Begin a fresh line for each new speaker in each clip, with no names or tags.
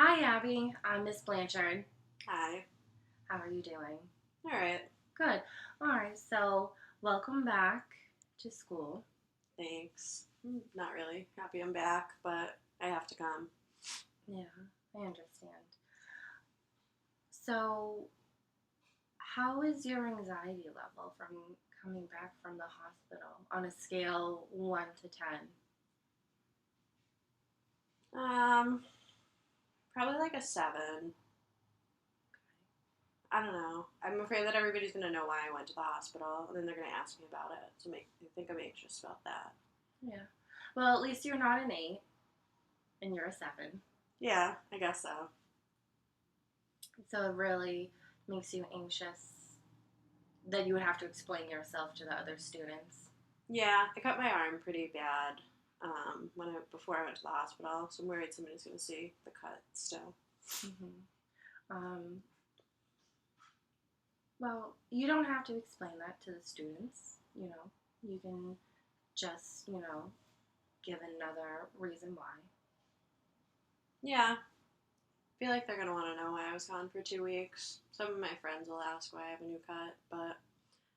Hi, Abby. I'm Miss Blanchard.
Hi.
How are you doing?
All right.
Good. All right. So, welcome back to school.
Thanks. Not really happy I'm back, but I have to come.
Yeah, I understand. So, how is your anxiety level from coming back from the hospital on a scale 1 to 10?
Um, Probably like a 7. I don't know. I'm afraid that everybody's gonna know why I went to the hospital, and then they're gonna ask me about it to make me think I'm anxious about that.
Yeah. Well, at least you're not an 8 and you're a 7.
Yeah, I guess so.
So, it really makes you anxious that you would have to explain yourself to the other students.
Yeah, I cut my arm pretty bad before I went to the hospital, so I'm worried somebody's gonna see the cut still.
Um, Well, you don't have to explain that to the students. You can just, give another reason why.
Yeah, feel like they're gonna want to know why I was gone for 2 weeks. Some of my friends will ask why I have a new cut, but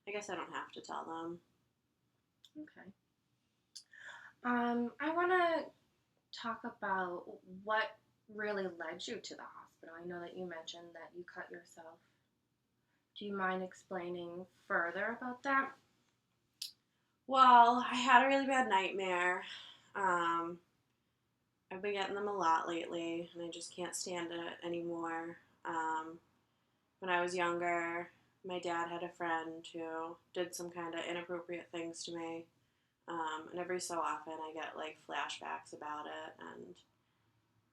I guess I don't have to tell them.
Okay. I want to talk about what really led you to the hospital. I know that you mentioned that you cut yourself. Do you mind explaining further about that?
Well, I had a really bad nightmare. Um, I've been getting them a lot lately, and I just can't stand it anymore. Um, when I was younger, my dad had a friend who did some kind of inappropriate things to me. And every so often, I get like flashbacks about it, and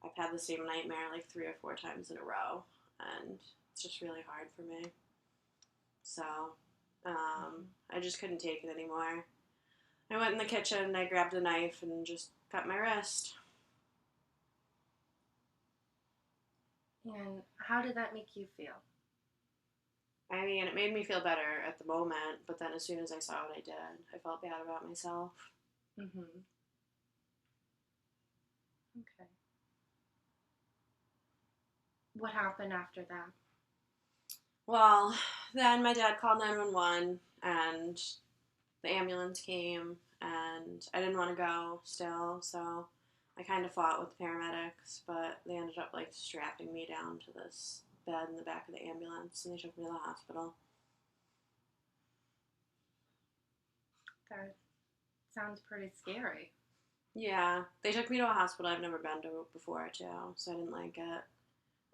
I've had the same nightmare like 3 or 4 times in a row, and it's just really hard for me. So I just couldn't take it anymore. I went in the kitchen and I grabbed a knife and just cut my wrist.
And how did that make you feel?
I mean, it made me feel better at the moment, but then as soon as I saw what I did, I felt bad about myself.
Mm-hmm. Okay. What happened after that?
Well, then my dad called 911 and the ambulance came, and I didn't want to go still, so I kind of fought with the paramedics, but they ended up like strapping me down to this bed in the back of the ambulance and they took me to the hospital.
That sounds pretty scary.
Yeah, they took me to a hospital I've never been to before too, so I didn't like it.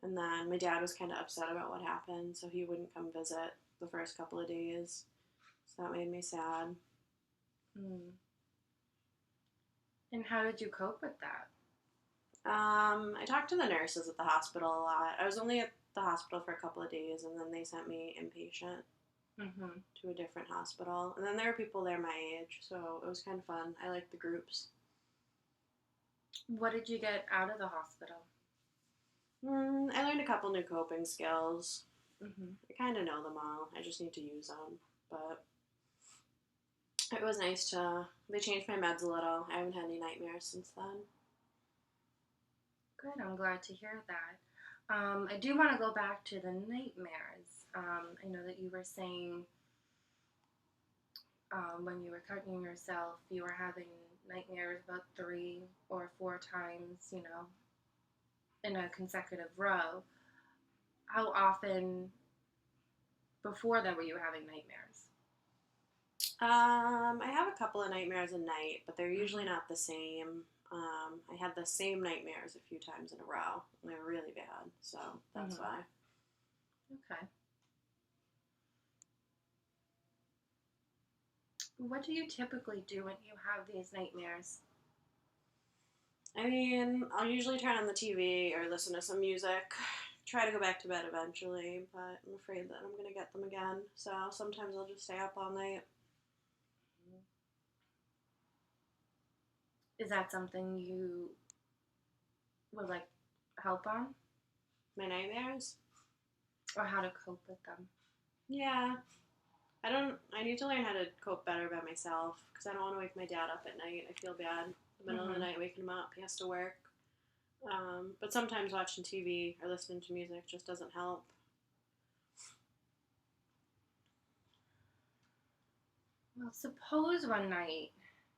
And then my dad was kind of upset about what happened, so he wouldn't come visit the first couple of days. So that made me sad.
Mm. And how did you cope with that?
I talked to the nurses at the hospital a lot. I was only at the hospital for a couple of days, and then they sent me inpatient
Mm-hmm.
to a different hospital. And then there were people there my age, so it was kind of fun. I liked the groups.
What did you get out of the hospital?
I learned a couple new coping skills.
Mm-hmm.
I kind of know them all. I just need to use them. But it was nice to. They changed my meds a little. I haven't had any nightmares since then.
Good. I'm glad to hear that. I do want to go back to the nightmares. I know that you were saying when you were cutting yourself, you were having nightmares about 3 or 4 times, in a consecutive row. How often before that were you having nightmares?
I have a couple of nightmares a night, but they're usually not the same. I had the same nightmares a few times in a row, and they were really bad, so that's
Mm-hmm.
why.
Okay. What do you typically do when you have these nightmares?
I mean, I'll usually turn on the TV or listen to some music, try to go back to bed eventually, but I'm afraid that I'm going to get them again, so sometimes I'll just stay up all night.
Is that something you would like help on,
My nightmares?
or how to cope with them?
Yeah. I need to learn how to cope better by myself because I don't want to wake my dad up at night. I feel bad. The middle of the
Mm-hmm.
night waking him up. He has to work. But sometimes watching TV or listening to music just doesn't help.
Well, suppose one night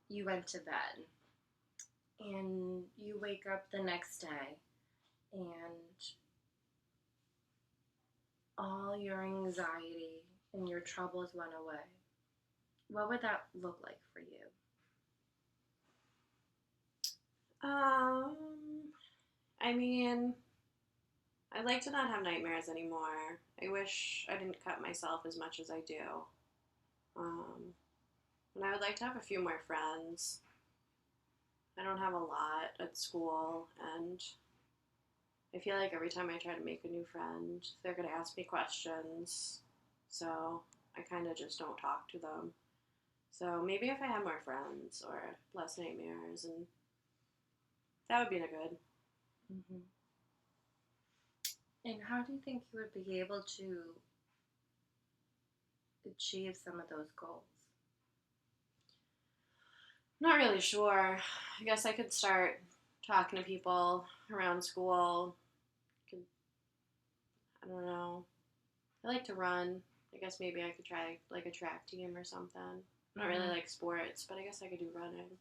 you went to bed and you wake up the next day and all your anxiety and your troubles went away. What would that look like for you?
Um, I mean, I'd like to not have nightmares anymore. I wish I didn't cut myself as much as I do. Um, and I would like to have a few more friends. I don't have a lot at school, and I feel like every time I try to make a new friend, they're going to ask me questions. So I kind of just don't talk to them. So maybe if I had more friends or less nightmares, and that would be good.
Mm-hmm. And how do you think you would be able to achieve some of those goals?
Not really sure. I guess I could start talking to people around school. Could, I don't know. I like to run. I guess maybe I could try like a track team or something. I don't really like sports, but I guess I could do running.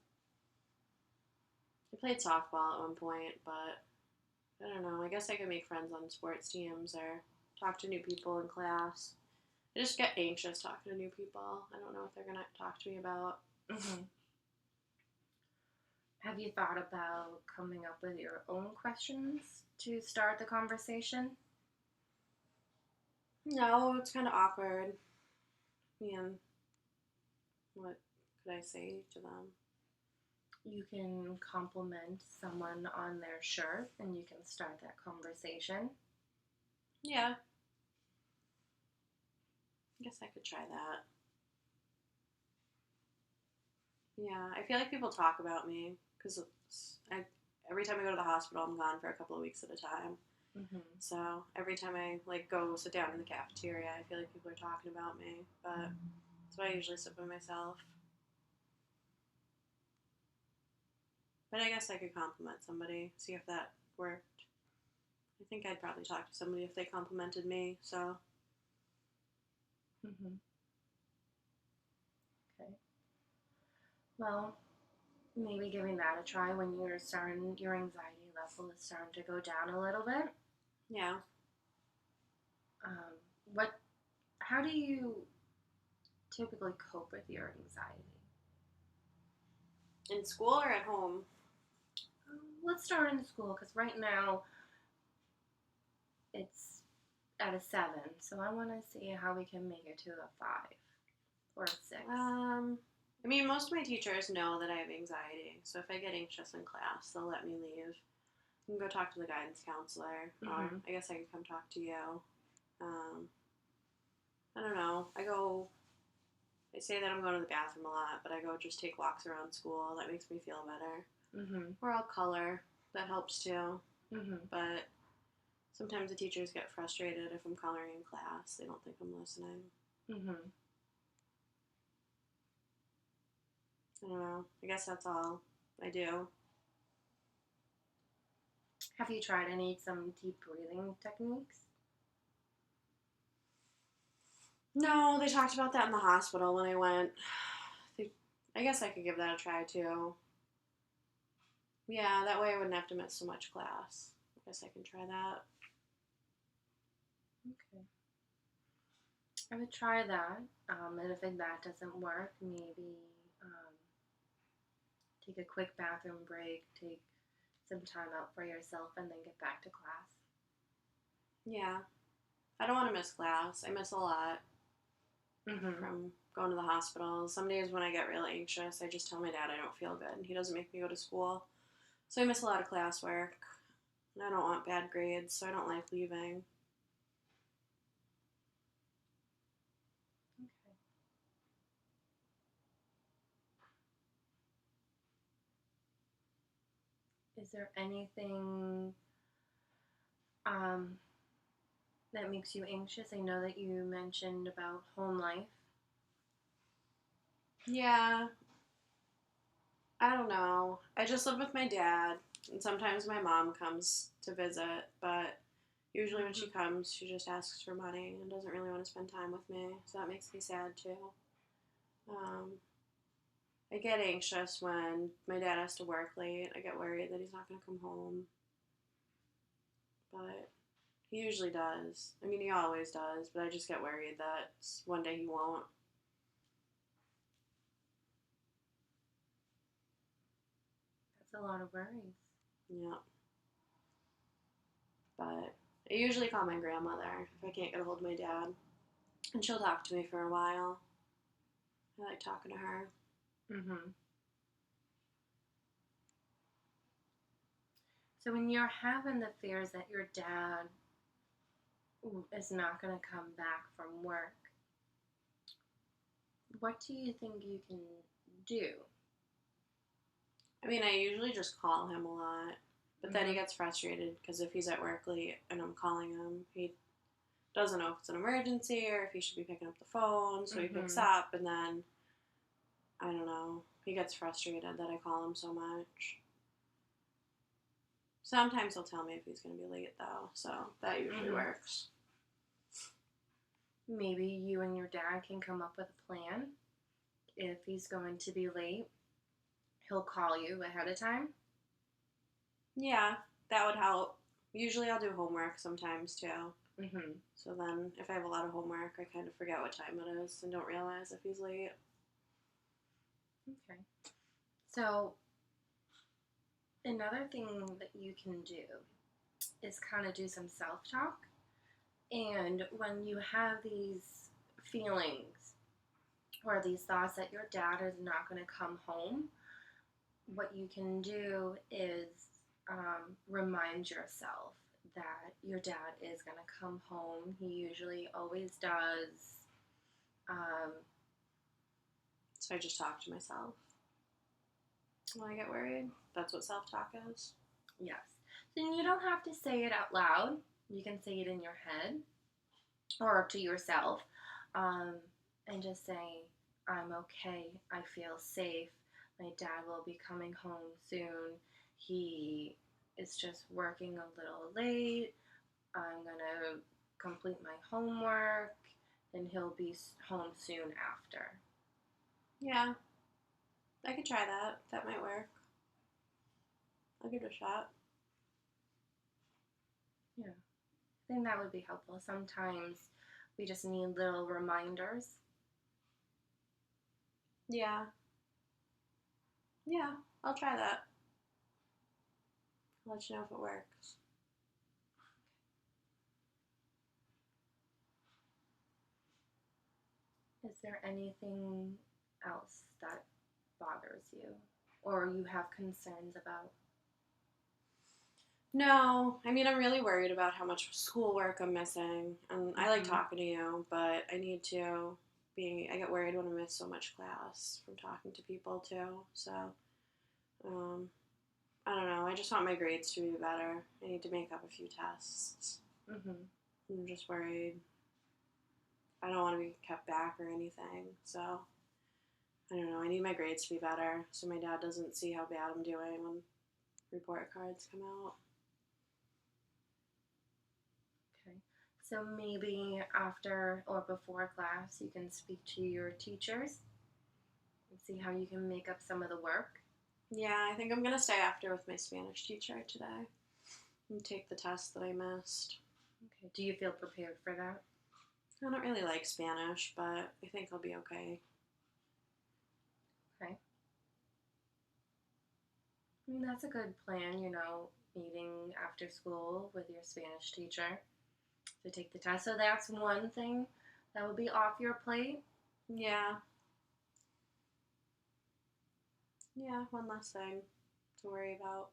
I played softball at one point, but I don't know. I guess I could make friends on sports teams or talk to new people in class. I just get anxious talking to new people. I don't know what they're going to talk to me about.
Mm-hmm. Have you thought about coming up with your own questions to start the conversation?
No, it's kind of awkward. Man, what could I say to them?
You can compliment someone on their shirt and you can start that conversation.
Yeah, I guess I could try that. Yeah, I feel like people talk about me because every time I go to the hospital, I'm gone for a couple of weeks at a time.
Mm-hmm.
So every time I like go sit down in the cafeteria, I feel like people are talking about me. But that's why I usually sit by myself. But I guess I could compliment somebody, see if that worked. I think I'd probably talk to somebody if they complimented me. So.
Mm-hmm. Okay. Well, maybe giving that a try when your anxiety level is starting to go down a little bit.
Yeah.
What? How do you typically cope with your anxiety?
In school or at home?
Let's start in school because right now it's at a 7, so I want to see how we can make it to a 5 or a 6.
I mean, most of my teachers know that I have anxiety, so if I get anxious in class, they'll let me leave. I can go talk to the guidance counselor, or I guess I could come talk to you. I don't know. I say that I'm going to the bathroom a lot, but I go just take walks around school. That makes me feel better.
Mm-hmm.
Or I'll color. That helps too.
Mm-hmm.
But sometimes the teachers get frustrated if I'm coloring in class. They don't think I'm listening.
Mm-hmm.
I don't know. I guess that's all I do.
Have you tried some deep breathing techniques?
No, they talked about that in the hospital when I went. I guess I could give that a try too. Yeah, that way I wouldn't have to miss so much class. I guess I can try that.
Okay. I would try that, and if that doesn't work, maybe take a quick bathroom break, take some time out for yourself, and then get back to class.
Yeah. I don't want to miss class. I miss a lot from going to the hospital. Some days when I get really anxious, I just tell my dad I don't feel good. He doesn't make me go to school. So I miss a lot of classwork. And I don't want bad grades, so I don't like leaving.
Okay. Is there anything that makes you anxious? I know that you mentioned about home life.
Yeah. I don't know. I just live with my dad, And sometimes my mom comes to visit, but usually when she comes, she just asks for money and doesn't really want to spend time with me. So that makes me sad too. Um, I get anxious when my dad has to work late. I get worried that he's not going to come home. But he usually does. I mean, he always does, but I just get worried that one day he won't.
That's a lot of worries.
Yeah. But I usually call my grandmother if I can't get a hold of my dad. And she'll talk to me for a while. I like talking to her.
Mm-hmm. So when you're having the fears that your dad is not going to come back from work, what do you think you can do?
I mean, I usually just call him a lot. But then he
Mhm.
gets frustrated because if he's at work late and I'm calling him, he doesn't know if it's an emergency or if he should be picking up the phone. So he picks up, and then, I don't know, he gets frustrated that I call him so much. Sometimes he'll tell me if he's going to be late, though, so that usually works.
Maybe you and your dad can come up with a plan. If he's going to be late, he'll call you ahead of time.
Yeah, that would help. Usually I'll do homework sometimes, too.
Mm-hmm.
So then if I have a lot of homework, I kind of forget what time it is and don't realize if he's late.
Okay. So another thing that you can do is kind of do some self-talk. And when you have these feelings or these thoughts that your dad is not going to come home, what you can do is remind yourself that your dad is going to come home. He usually always does. Um,
So I just talk to myself when I get worried. That's what self-talk is.
yes. Then you don't have to say it out loud. You can say it in your head or to yourself, um, and just say, I'm okay. I feel safe. My dad will be coming home soon. He is just working a little late. I'm going to complete my homework, and he'll be home soon after.
Yeah, I could try that. That might work. I'll give it a shot.
Yeah, I think that would be helpful. Sometimes we just need little reminders.
Yeah. Yeah, I'll try that. I'll let you know if it works.
Is there anything else that bothers you or you have concerns about?
No, I mean, I'm really worried about how much schoolwork I'm missing. And I like
Mhm.
talking to you, but I need to I get worried when I miss so much class from talking to people too. So, um, I don't know. I just want my grades to be better. I need to make up a few tests.
Mhm.
I'm just worried. I don't want to be kept back or anything. So, I don't know. I need my grades to be better so my dad doesn't see how bad I'm doing when report cards come out.
Okay. So maybe after or before class, you can speak to your teachers and see how you can make up some of the work.
Yeah, I think I'm going to stay after with my Spanish teacher today and take the test that I missed.
Okay. Do you feel prepared for that?
I don't really like Spanish, but I think I'll be okay.
Okay. I mean, that's a good plan, meeting after school with your Spanish teacher to take the test. So that's one thing that will be off your plate.
Yeah. Yeah, one less thing to worry about.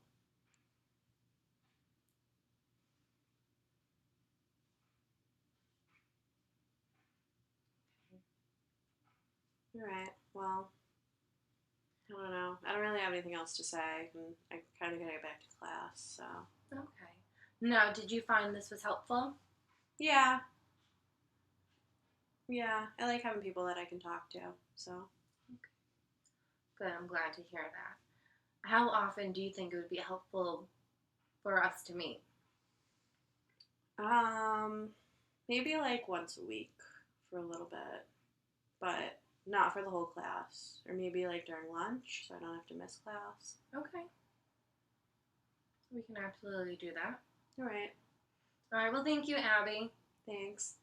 All right. Well, I don't know. I don't really have anything else to say, and I kind of got to get back to class, so.
Okay. Now, did you find this was helpful?
Yeah. Yeah, I like having people that I can talk to, so.
Okay. Good. I'm glad to hear that. How often do you think it would be helpful for us to meet?
Um, Maybe like once a week for a little bit, but not for the whole class. Or maybe like during lunch so I don't have to miss class.
Okay, we can absolutely do that.
All right.
All right, well, thank you, Abby.
Thanks.